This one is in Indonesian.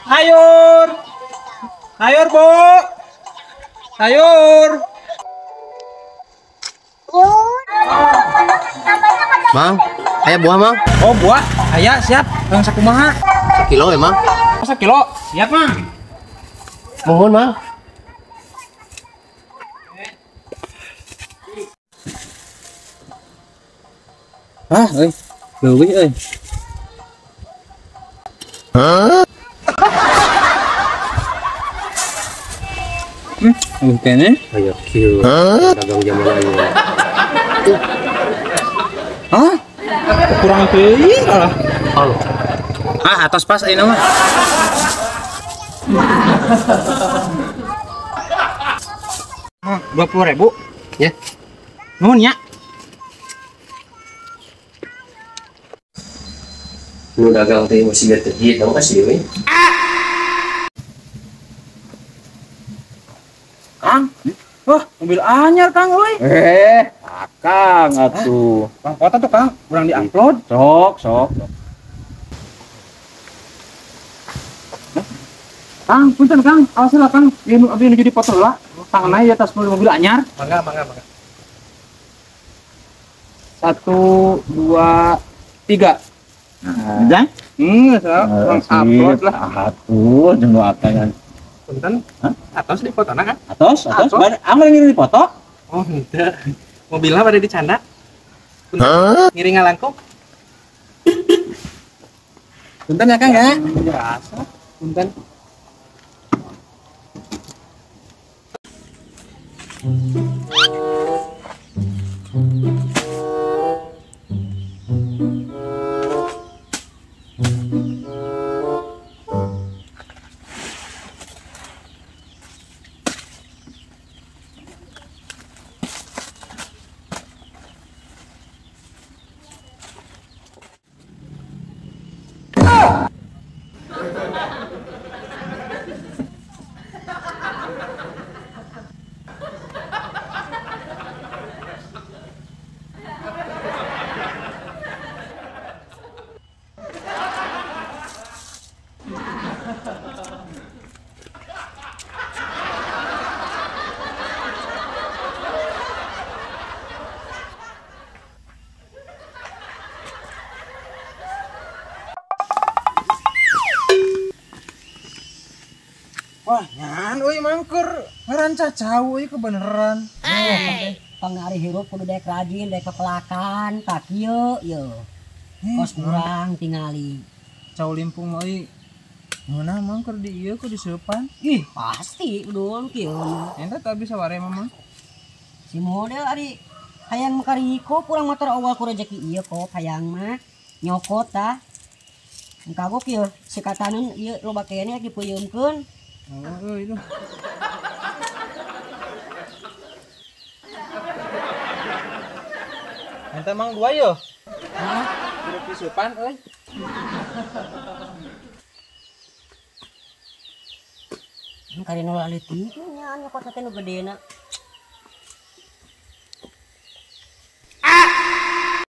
Sayur. Sayur, Bu. Sayur. Mang, aya buah, Mang. Oh, buah. Aya siap. Yang sakumaha? Sekilo ya, Mang. Masa kilo? Siap, Mang. Mohon, Mang. Ah, euy. Leuwih euy. Kene. Ayo, kieu. Dagang jaman ayeuna. Hah? Kurang teuing kalah. Halo. Ah, atas pas ayeuna mah. Oh, 20.000. Ya. Nuhun nya. Nu dagang teh masih lihat teh, dong kasih we. Kang. Wah, mobil anyar Kang euy. Akang atuh. Bang foto tuh Kang, kurang di-upload. Sok. Kang, punten Kang, awas lah Kang. Ieu abdi nu jadi foto lah. Tangan aja atas mobil anyar. Mangga. 1 2 3. Jang? Kurang upload lah. Atuh, jeung akang. Punten. Atos di foto kan? Atos. Atos. Amar ngirim di foto. Oh, henteu. Mobilnya pada dicanda. Punten. Ngiring ngalangkung. Punten ya Kang ya. Biasa. Punten. Wah, nyan euy mangker ngarancah cau euy kebeneran. Pangari hirup kudu dek rajin, dek kepelakan, tak kieu yeuh. Kos kurang tingali. Cau limpung euy. Mana mangker di ieu ku diseupan? Ih, pasti udun kieu. Enta teh bisa ware mah. Si model ari hayang makariko kurang motor awal ku rezeki ieu kok hayang mah nyokot tah. Engkagok kieu sikataneun ieu loba kene dipeuyeumkeun. Oh, itu. Ente mang dua yo. Hah? Udah pisupan euy. Kari nu leutik nya nyokot teh nu gedena.